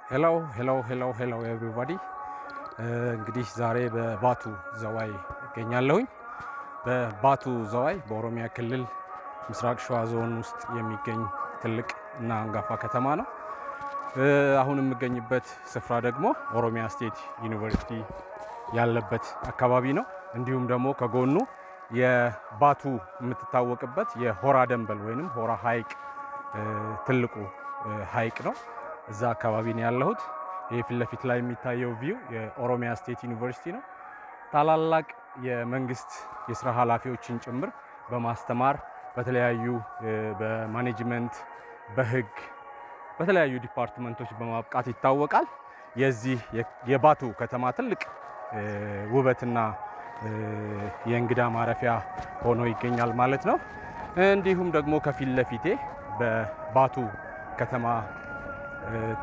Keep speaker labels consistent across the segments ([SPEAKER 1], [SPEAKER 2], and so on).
[SPEAKER 1] ሄሎ ኤቭሪባዲ እንግዲህ ዛሬ በባቱ ዘዋይ እገኛለሁኝ። በባቱ ዘዋይ በኦሮሚያ ክልል ምስራቅ ሸዋ ዞን ውስጥ የሚገኝ ትልቅ እና አንጋፋ ከተማ ነው። አሁን የምገኝበት ስፍራ ደግሞ ኦሮሚያ ስቴት ዩኒቨርሲቲ ያለበት አካባቢ ነው። እንዲሁም ደግሞ ከጎኑ የባቱ የምትታወቅበት የሆራ ደንበል ወይንም ሆራ ሐይቅ ትልቁ ሐይቅ ነው። እዛ አካባቢ ነው ያለሁት። ይሄ ፊት ለፊት ላይ የሚታየው ቪው የኦሮሚያ ስቴት ዩኒቨርሲቲ ነው። ታላላቅ የመንግስት የስራ ኃላፊዎችን ጭምር በማስተማር በተለያዩ በማኔጅመንት በህግ በተለያዩ ዲፓርትመንቶች በማብቃት ይታወቃል። የዚህ የባቱ ከተማ ትልቅ ውበትና የእንግዳ ማረፊያ ሆኖ ይገኛል ማለት ነው። እንዲሁም ደግሞ ከፊት ለፊቴ በባቱ ከተማ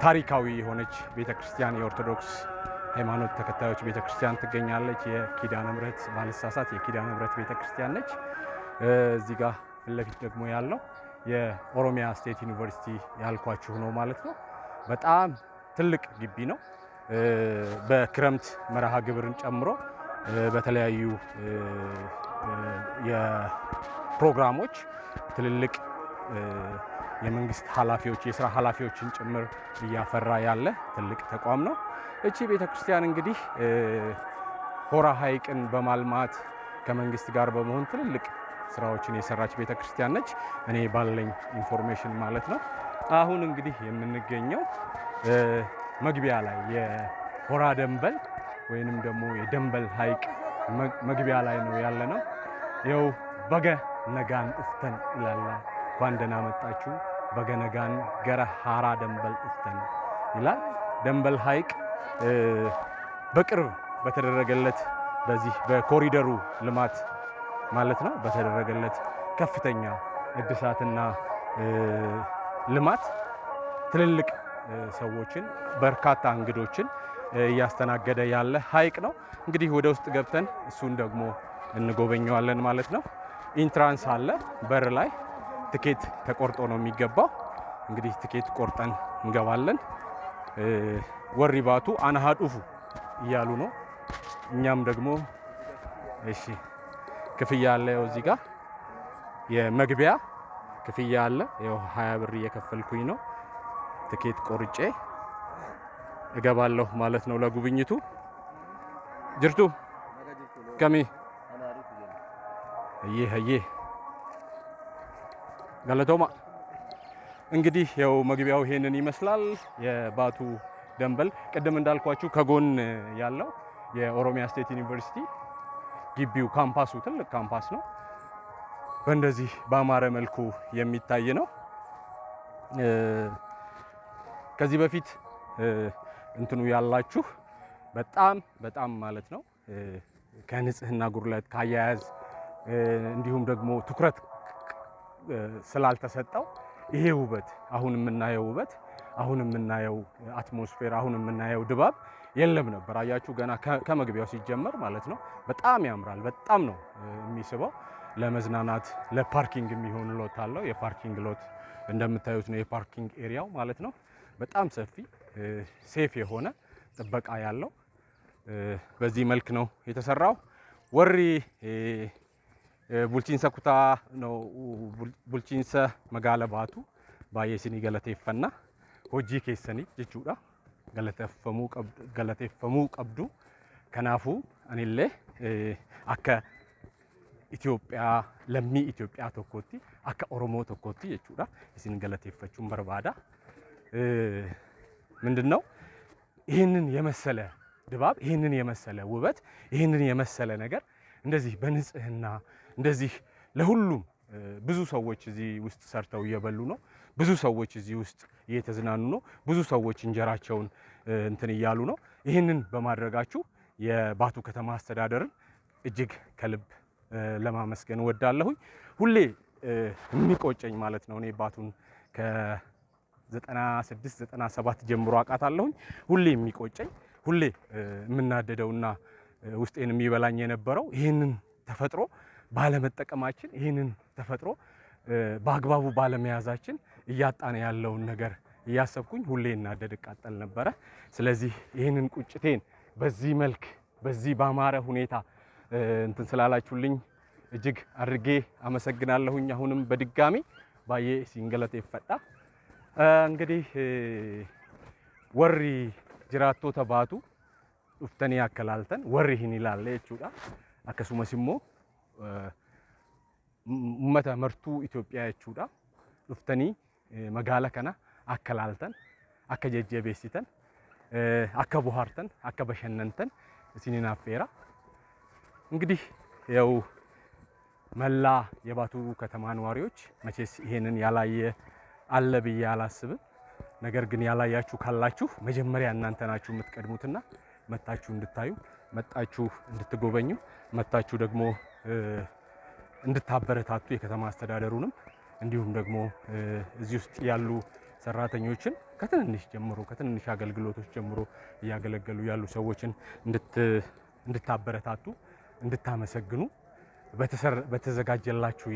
[SPEAKER 1] ታሪካዊ የሆነች ቤተክርስቲያን የኦርቶዶክስ ሃይማኖት ተከታዮች ቤተክርስቲያን ትገኛለች። የኪዳነ ምሕረት ባልሳሳት የኪዳነ ምሕረት ቤተክርስቲያን ነች። እዚህ ጋር ፊት ለፊት ደግሞ ያለው የኦሮሚያ ስቴት ዩኒቨርሲቲ ያልኳችሁ ነው ማለት ነው። በጣም ትልቅ ግቢ ነው። በክረምት መርሃ ግብርን ጨምሮ በተለያዩ የፕሮግራሞች ትልልቅ የመንግስት ኃላፊዎች የስራ ኃላፊዎችን ጭምር እያፈራ ያለ ትልቅ ተቋም ነው። እቺ ቤተክርስቲያን እንግዲህ ሆራ ሐይቅን በማልማት ከመንግስት ጋር በመሆን ትልልቅ ስራዎችን የሰራች ቤተክርስቲያን ነች፣ እኔ ባለኝ ኢንፎርሜሽን ማለት ነው። አሁን እንግዲህ የምንገኘው መግቢያ ላይ የሆራ ደንበል ወይንም ደግሞ የደንበል ሐይቅ መግቢያ ላይ ነው ያለነው። ይኸው በገ ነጋን እፍተን ይላል። እንኳን ደህና መጣችሁ በገ ነጋን ገረ ሃራ ደንበል እፍተን ይላል። ደንበል ሐይቅ በቅርብ በተደረገለት በዚህ በኮሪደሩ ልማት ማለት ነው በተደረገለት ከፍተኛ እድሳትና ልማት ትልልቅ ሰዎችን በርካታ እንግዶችን እያስተናገደ ያለ ሐይቅ ነው። እንግዲህ ወደ ውስጥ ገብተን እሱን ደግሞ እንጎበኘዋለን ማለት ነው። ኢንትራንስ አለ በር ላይ ትኬት ተቆርጦ ነው የሚገባው። እንግዲህ ትኬት ቆርጠን እንገባለን። ወሪ ባቱ አናሃዱፉ እያሉ ነው። እኛም ደግሞ እሺ ክፍያ አለ። ያው እዚህ ጋር የመግቢያ ክፍያ አለ። ያው 20 ብር እየከፈልኩኝ ነው። ትኬት ቆርጬ እገባለሁ ማለት ነው ለጉብኝቱ። ጅርቱ ከሚ ይሄ ገለቶማ እንግዲህ ያው መግቢያው ይሄንን ይመስላል። የባቱ ደንበል ቅድም እንዳልኳችሁ ከጎን ያለው የኦሮሚያ ስቴት ዩኒቨርሲቲ ግቢው ካምፓሱ ትልቅ ካምፓስ ነው። በእንደዚህ በአማረ መልኩ የሚታይ ነው። ከዚህ በፊት እንትኑ ያላችሁ በጣም ማለት ነው ከንጽህና ጉድለት ካያያዝ እንዲሁም ደግሞ ትኩረት ስላልተሰጠው ይሄ ውበት አሁን የምናየው ውበት አሁን የምናየው አትሞስፌር አሁን የምናየው ድባብ የለም ነበር። አያችሁ ገና ከመግቢያው ሲጀመር ማለት ነው በጣም ያምራል። በጣም ነው የሚስበው። ለመዝናናት ለፓርኪንግ የሚሆን ሎት አለው። የፓርኪንግ ሎት እንደምታዩት ነው የፓርኪንግ ኤሪያው ማለት ነው። በጣም ሰፊ ሴፍ የሆነ ጥበቃ ያለው በዚህ መልክ ነው የተሰራው። ወሪ ቡልቺንሰ ኩታ ነው ቡልቺንሰ መጋለ ባቱ ባየሲኒ ገለቴፈና ሆጂ ኬሰኒ ጀቹዳ ገለቴፈሙ ቀብዱ ከናፉ አኒሌ አከ ኢትዮጵያ ለሚ ኢትዮጵያ ቶኮቲ አከ ኦሮሞ ቶኮቲ ጀቹዳ እሲን ገለቴፈቹን በርባዳ ምንድነው ይሄንን የመሰለ ድባብ ይሄንን የመሰለ ውበት ይሄንን የመሰለ ነገር እንደዚህ በንጽህና እንደዚህ ለሁሉም ብዙ ሰዎች እዚህ ውስጥ ሰርተው እየበሉ ነው። ብዙ ሰዎች እዚህ ውስጥ እየተዝናኑ ነው። ብዙ ሰዎች እንጀራቸውን እንትን እያሉ ነው። ይህንን በማድረጋችሁ የባቱ ከተማ አስተዳደርን እጅግ ከልብ ለማመስገን እወዳለሁኝ። ሁሌ የሚቆጨኝ ማለት ነው እኔ ባቱን ከ96 97 ጀምሮ አውቃታለሁኝ። ሁሌ የሚቆጨኝ ሁሌ የምናደደውና ውስጤን የሚበላኝ የነበረው ይህንን ተፈጥሮ ባለመጠቀማችን ይህንን ተፈጥሮ በአግባቡ ባለመያዛችን እያጣን ያለውን ነገር እያሰብኩኝ ሁሌ እናደድ ቃጠል ነበረ። ስለዚህ ይህንን ቁጭቴን በዚህ መልክ በዚህ ባማረ ሁኔታ እንትን ስላላችሁልኝ እጅግ አድርጌ አመሰግናለሁኝ። አሁንም በድጋሚ ባዬ ሲንገለቴ ፈጣ እንግዲህ ወሪ ጅራቶ ተባቱ ዱፍተኒ ያከላልተን ወሪ ይህን ይላል የቹዳ አከሱመስ immoo ummata martuu Itoophiyaa jechuudha dhuftanii magaala kana akka laaltan akka jajjabeessitan akka bohaartan akka bashannantan isiniin affeera እንግዲህ ያው መላ የባቱ ከተማ ነዋሪዎች መቼስ ይሄንን ያላየ አለ ብዬ አላስብም። ነገር ግን ያላያችሁ ካላችሁ መጀመሪያ እናንተ ናችሁ የምትቀድሙትና መጣችሁ እንድታዩ መጣችሁ እንድትጎበኙ መጣችሁ ደግሞ እንድታበረታቱ የከተማ አስተዳደሩንም እንዲሁም ደግሞ እዚህ ውስጥ ያሉ ሰራተኞችን ከትንንሽ ጀምሮ ከትንንሽ አገልግሎቶች ጀምሮ ያገለገሉ ያሉ ሰዎችን እንድታበረታቱ እንድታመሰግኑ በተዘጋጀላችሁ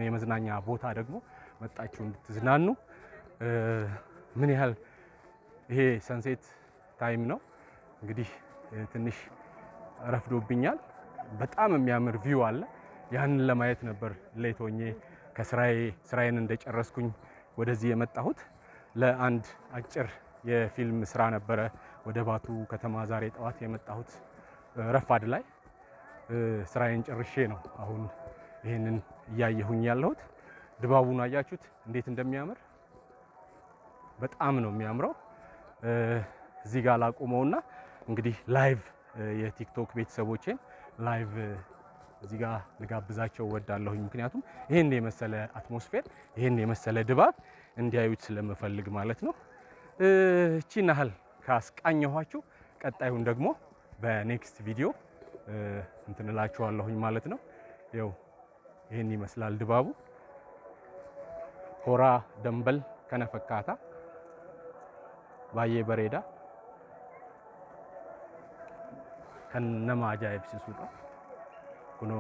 [SPEAKER 1] የመዝናኛ ቦታ ደግሞ መጣችሁ እንድትዝናኑ ምን ያህል ይሄ ሰንሴት ታይም ነው እንግዲህ ትንሽ ረፍዶብኛል። በጣም የሚያምር ቪው አለ። ያንን ለማየት ነበር ሌቶኜ ከስራዬን እንደጨረስኩኝ ወደዚህ የመጣሁት። ለአንድ አጭር የፊልም ስራ ነበረ ወደ ባቱ ከተማ ዛሬ ጠዋት የመጣሁት ረፋድ ላይ ስራዬን ጨርሼ ነው አሁን ይሄንን እያየሁኝ ያለሁት። ድባቡን አያችሁት እንዴት እንደሚያምር? በጣም ነው የሚያምረው። እዚህ ጋር ላቆመውና እንግዲህ ላይቭ የቲክቶክ ቤተሰቦቼን ላይቭ እዚህ ጋር ልጋብዛቸው ወዳለሁኝ። ምክንያቱም ይሄን የመሰለ አትሞስፌር ይሄን የመሰለ ድባብ እንዲያዩት ስለምፈልግ ማለት ነው። እቺን ያህል ካስቃኘኋችሁ ቀጣዩን ደግሞ በኔክስት ቪዲዮ እንትን እላችኋለሁኝ ማለት ነው። ያው ይሄን ይመስላል ድባቡ። ሆራ ደንበል ከነፈካታ ባዬ በሬዳ ከነማ አጃኢብሲሱudha ኩኖ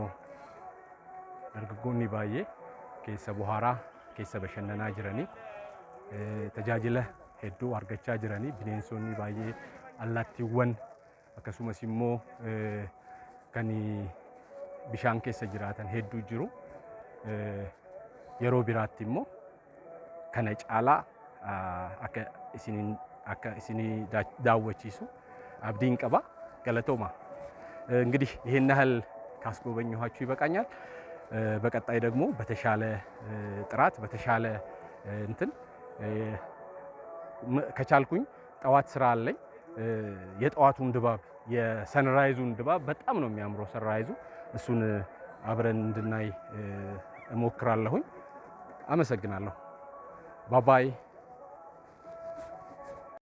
[SPEAKER 1] dargaggoonni baay'ee keessa bohaaraa keessa bashannanaa jiranii tajaajila hedduu argachaa jiranii bineensonni baay'ee allaattiiwwan akkasumas immoo kan bishaan keessa jiraatan hedduu jiru. Yeroo biraatti immoo kana caalaa akka isinii daawwachiisu abdiin qaba. galatooma እንግዲህ ይሄን ያህል ካስጎበኘኋችሁ ይበቃኛል። በቀጣይ ደግሞ በተሻለ ጥራት በተሻለ እንትን ከቻልኩኝ ጠዋት ስራ አለኝ። የጠዋቱን ድባብ የሰንራይዙን ድባብ በጣም ነው የሚያምረው ሰንራይዙ። እሱን አብረን እንድናይ እሞክራለሁኝ። አመሰግናለሁ። ባባይ